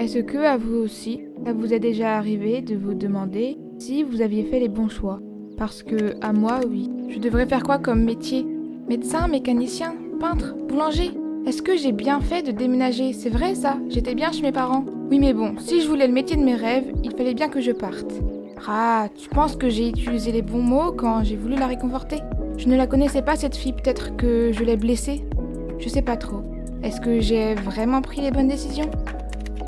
Est-ce que, à vous aussi, ça vous est déjà arrivé de vous demander si vous aviez fait les bons choix? Parce que, à moi, oui. Je devrais faire quoi comme métier? Médecin, mécanicien, peintre, boulanger? Est-ce que j'ai bien fait de déménager? C'est vrai ça, j'étais bien chez mes parents. Oui mais bon, si je voulais le métier de mes rêves, il fallait bien que je parte. Ah, tu penses que j'ai utilisé les bons mots quand j'ai voulu la réconforter? Je ne la connaissais pas cette fille, peut-être que je l'ai blessée? Je sais pas trop. Est-ce que j'ai vraiment pris les bonnes décisions?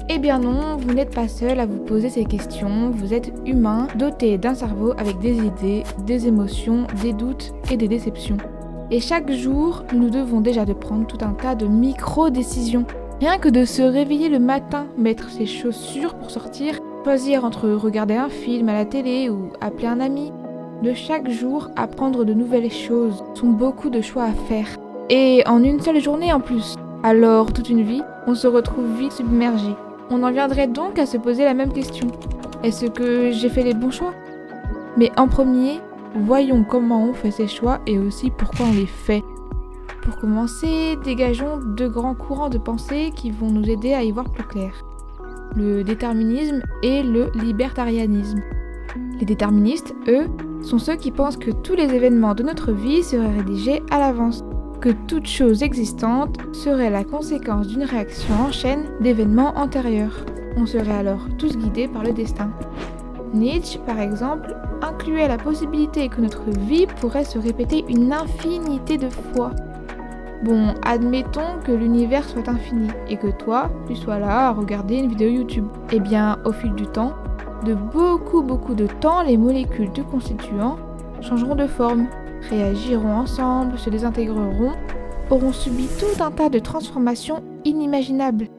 Eh bien non, vous n'êtes pas seul à vous poser ces questions, vous êtes humain, doté d'un cerveau avec des idées, des émotions, des doutes et des déceptions. Et chaque jour, nous devons déjà de prendre tout un tas de micro-décisions. Rien que de se réveiller le matin, mettre ses chaussures pour sortir, choisir entre regarder un film à la télé ou appeler un ami. De chaque jour, apprendre de nouvelles choses sont beaucoup de choix à faire. Et en une seule journée en plus. Alors, toute une vie, on se retrouve vite submergé. On en viendrait donc à se poser la même question. Est-ce que j'ai fait les bons choix? Mais en premier, voyons comment on fait ces choix et aussi pourquoi on les fait. Pour commencer, dégageons deux grands courants de pensée qui vont nous aider à y voir plus clair. Le déterminisme et le libertarianisme. Les déterministes, eux, sont ceux qui pensent que tous les événements de notre vie seraient rédigés à l'avance, que toute chose existante serait la conséquence d'une réaction en chaîne d'événements antérieurs. On serait alors tous guidés par le destin. Nietzsche, par exemple, incluait la possibilité que notre vie pourrait se répéter une infinité de fois. Bon, admettons que l'univers soit infini et que toi, tu sois là à regarder une vidéo YouTube. Eh bien, au fil du temps, de beaucoup de temps, les molécules te constituant changeront de forme, réagiront ensemble, se désintégreront, auront subi tout un tas de transformations inimaginables.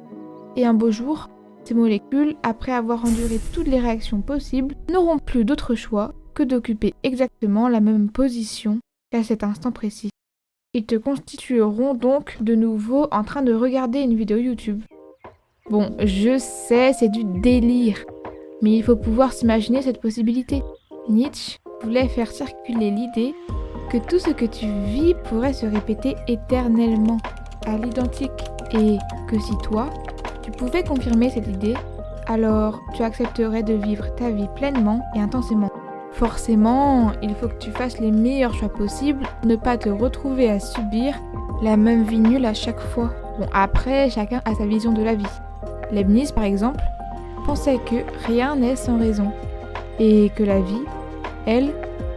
Et un beau jour, ces molécules, après avoir enduré toutes les réactions possibles, n'auront plus d'autre choix que d'occuper exactement la même position qu'à cet instant précis. Ils te constitueront donc de nouveau en train de regarder une vidéo YouTube. Bon, je sais, c'est du délire, mais il faut pouvoir s'imaginer cette possibilité. Nietzsche voulait faire circuler l'idée que tout ce que tu vis pourrait se répéter éternellement, à l'identique, et que si toi, tu pouvais confirmer cette idée, alors tu accepterais de vivre ta vie pleinement et intensément. Forcément, il faut que tu fasses les meilleurs choix possibles pour ne pas te retrouver à subir la même vie nulle à chaque fois. Bon, après, chacun a sa vision de la vie. Leibniz, par exemple, pensait que rien n'est sans raison, et que la vie, elle,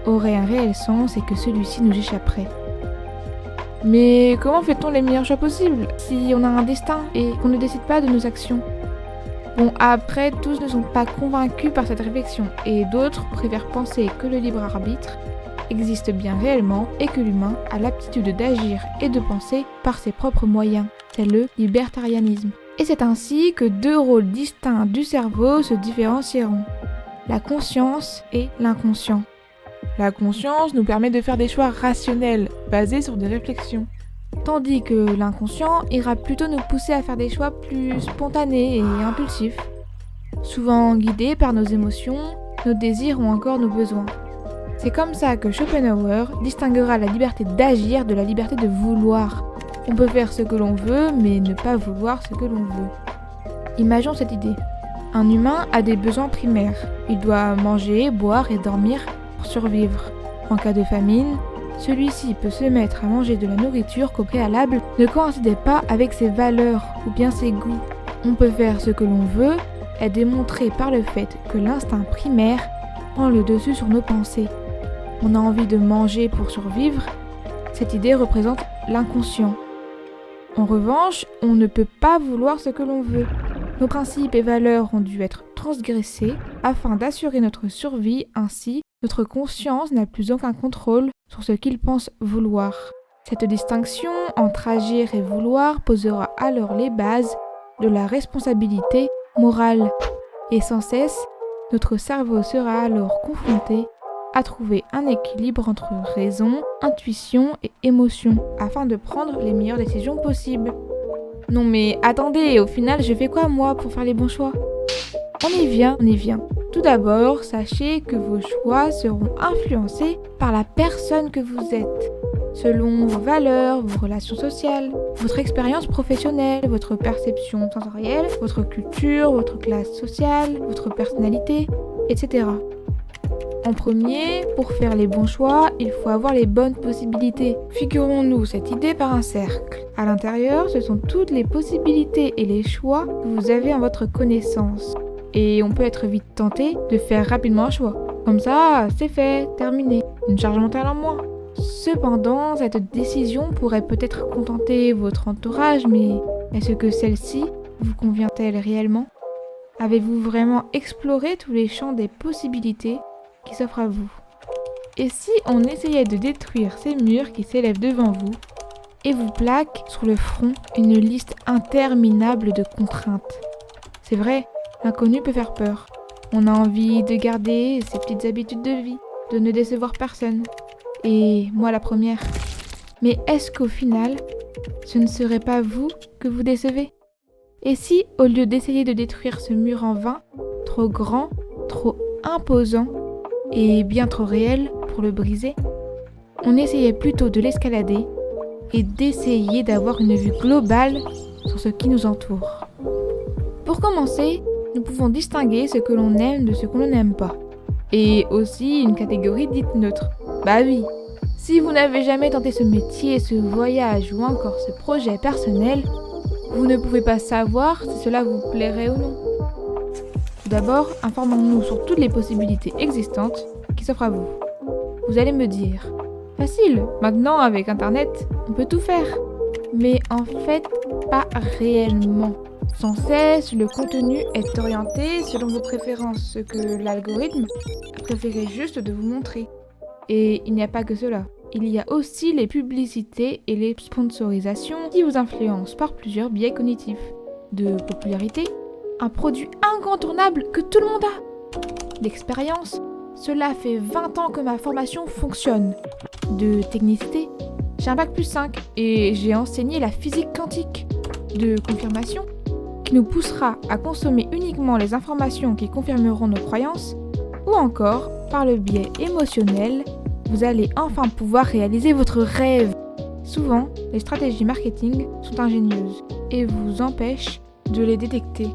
aurait un réel sens et que celui-ci nous échapperait. Mais comment fait-on les meilleurs choix possibles si on a un destin et qu'on ne décide pas de nos actions? Bon, après, tous ne sont pas convaincus par cette réflexion et d'autres préfèrent penser que le libre arbitre existe bien réellement et que l'humain a l'aptitude d'agir et de penser par ses propres moyens. C'est le libertarianisme. Et c'est ainsi que deux rôles distincts du cerveau se différencieront. La conscience et l'inconscient. La conscience nous permet de faire des choix rationnels, basés sur des réflexions. Tandis que l'inconscient ira plutôt nous pousser à faire des choix plus spontanés et impulsifs, souvent guidés par nos émotions, nos désirs ou encore nos besoins. C'est comme ça que Schopenhauer distinguera la liberté d'agir de la liberté de vouloir. On peut faire ce que l'on veut, mais ne pas vouloir ce que l'on veut. Imaginons cette idée. Un humain a des besoins primaires. Il doit manger, boire et dormir pour survivre. En cas de famine, celui-ci peut se mettre à manger de la nourriture qu'au préalable ne coïncidait pas avec ses valeurs ou bien ses goûts. On peut faire ce que l'on veut est démontré par le fait que l'instinct primaire prend le dessus sur nos pensées. On a envie de manger pour survivre, cette idée représente l'inconscient. En revanche, on ne peut pas vouloir ce que l'on veut. Nos principes et valeurs ont dû être transgressés afin d'assurer notre survie, ainsi notre conscience n'a plus aucun contrôle sur ce qu'il pense vouloir. Cette distinction entre agir et vouloir posera alors les bases de la responsabilité morale. Et sans cesse, notre cerveau sera alors confronté à trouver un équilibre entre raison, intuition et émotion, afin de prendre les meilleures décisions possibles. Non mais attendez, au final je fais quoi moi pour faire les bons choix? On y vient. Tout d'abord, sachez que vos choix seront influencés par la personne que vous êtes. selon vos valeurs, vos relations sociales, votre expérience professionnelle, votre perception sensorielle, votre culture, votre classe sociale, votre personnalité, etc. En premier, pour faire les bons choix, il faut avoir les bonnes possibilités. Figurons-nous cette idée par un cercle. À l'intérieur, ce sont toutes les possibilités et les choix que vous avez en votre connaissance. Et on peut être vite tenté de faire rapidement un choix. Comme ça, c'est fait, terminé. Une charge mentale en moins. Cependant, cette décision pourrait peut-être contenter votre entourage, mais est-ce que celle-ci vous convient-elle réellement ? Avez-vous vraiment exploré tous les champs des possibilités qui s'offrent à vous ? Et si on essayait de détruire ces murs qui s'élèvent devant vous et vous plaque sur le front une liste interminable de contraintes ? C'est vrai, l'inconnu peut faire peur. On a envie de garder ses petites habitudes de vie, de ne décevoir personne. Et moi la première. Mais est-ce qu'au final, ce ne serait pas vous que vous décevez ? Et si, au lieu d'essayer de détruire ce mur en vain, trop grand, trop imposant et bien trop réel pour le briser, on essayait plutôt de l'escalader et d'essayer d'avoir une vue globale sur ce qui nous entoure. Pour commencer, nous pouvons distinguer ce que l'on aime de ce que l'on n'aime pas. Et aussi une catégorie dite neutre. Bah oui, si vous n'avez jamais tenté ce métier, ce voyage ou encore ce projet personnel, vous ne pouvez pas savoir si cela vous plairait ou non. Tout d'abord, informons-nous sur toutes les possibilités existantes qui s'offrent à vous. Vous allez me dire, facile, maintenant avec Internet, on peut tout faire. Mais en fait, pas réellement. Sans cesse, le contenu est orienté selon vos préférences, ce que l'algorithme a préféré juste de vous montrer. Et il n'y a pas que cela. Il y a aussi les publicités et les sponsorisations qui vous influencent par plusieurs biais cognitifs. De popularité, un produit incontournable que tout le monde a. D'expérience, cela fait 20 ans que ma formation fonctionne. De technicité, j'ai un bac+5 et j'ai enseigné la physique quantique. De confirmation, qui nous poussera à consommer uniquement les informations qui confirmeront nos croyances, ou encore, par le biais émotionnel, vous allez enfin pouvoir réaliser votre rêve. Souvent, les stratégies marketing sont ingénieuses et vous empêchent de les détecter.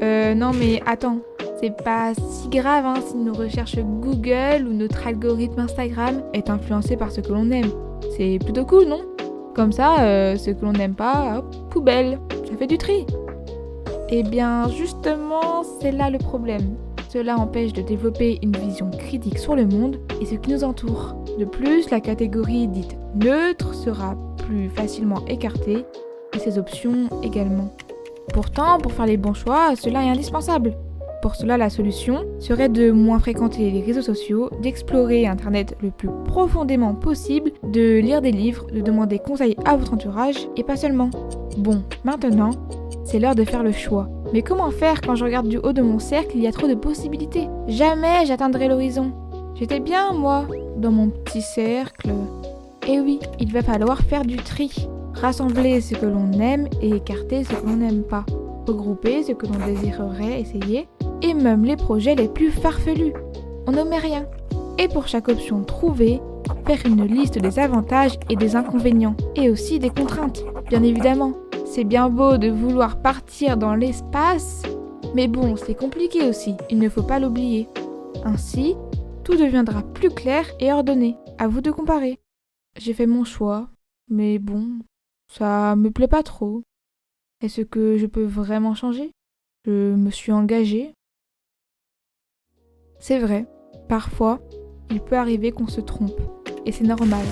Non mais attends, c'est pas si grave si nos recherches Google ou notre algorithme Instagram est influencé par ce que l'on aime. C'est plutôt cool, non ? Comme ça, ce que l'on n'aime pas, hop, poubelle, ça fait du tri. Eh bien, justement, c'est là le problème. Cela empêche de développer une vision critique sur le monde et ce qui nous entoure. De plus, la catégorie dite neutre sera plus facilement écartée et ses options également. Pourtant, pour faire les bons choix, cela est indispensable. Pour cela, la solution serait de moins fréquenter les réseaux sociaux, d'explorer Internet le plus profondément possible, de lire des livres, de demander conseil à votre entourage et pas seulement. Bon, maintenant, c'est l'heure de faire le choix. Mais comment faire quand je regarde du haut de mon cercle, il y a trop de possibilités. Jamais j'atteindrai l'horizon. J'étais bien, moi, dans mon petit cercle. Et oui, il va falloir faire du tri. Rassembler ce que l'on aime et écarter ce que l'on n'aime pas. Regrouper ce que l'on désirerait essayer et même les projets les plus farfelus. On n'omet rien. Et pour chaque option trouvée, faire une liste des avantages et des inconvénients. Et aussi des contraintes, bien évidemment. C'est bien beau de vouloir partir dans l'espace, mais bon, c'est compliqué aussi, il ne faut pas l'oublier. Ainsi, tout deviendra plus clair et ordonné. À vous de comparer. J'ai fait mon choix, mais bon, ça me plaît pas trop. Est-ce que je peux vraiment changer ? Je me suis engagée. C'est vrai, parfois, il peut arriver qu'on se trompe, et c'est normal.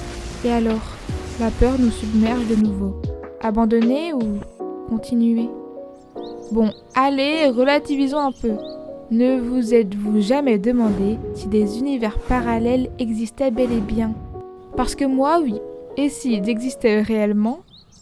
Et alors, la peur nous submerge de nouveau. Abandonner ou continuer ? Bon, allez, relativisons un peu. Ne vous êtes-vous jamais demandé si des univers parallèles existaient bel et bien ? Parce que moi, oui. Et s'ils existaient réellement,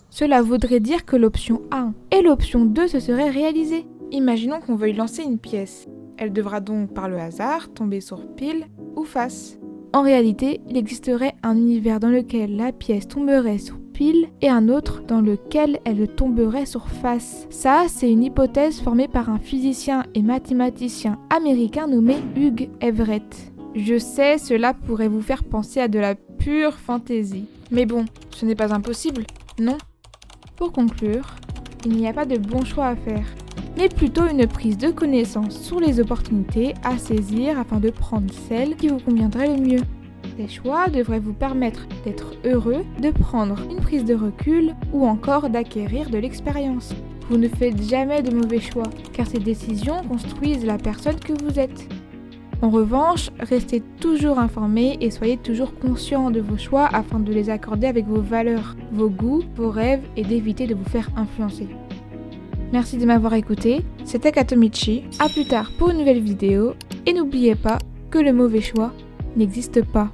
cela voudrait dire que l'option 1 et l'option 2 se seraient réalisées. Imaginons qu'on veuille lancer une pièce. Elle devra donc, par le hasard, tomber sur pile ou face. En réalité, il existerait un univers dans lequel la pièce tomberait sur pile et un autre dans lequel elle tomberait sur face. Ça, c'est une hypothèse formée par un physicien et mathématicien américain nommé Hugh Everett. Je sais, cela pourrait vous faire penser à de la pure fantaisie. Mais bon, ce n'est pas impossible, non? Pour conclure, il n'y a pas de bon choix à faire, mais plutôt une prise de connaissance sur les opportunités à saisir afin de prendre celle qui vous conviendrait le mieux. Ces choix devraient vous permettre d'être heureux, de prendre une prise de recul ou encore d'acquérir de l'expérience. Vous ne faites jamais de mauvais choix, car ces décisions construisent la personne que vous êtes. En revanche, restez toujours informé et soyez toujours conscient de vos choix afin de les accorder avec vos valeurs, vos goûts, vos rêves et d'éviter de vous faire influencer. Merci de m'avoir écouté, c'était Katomichi, à plus tard pour une nouvelle vidéo et n'oubliez pas que le mauvais choix n'existe pas.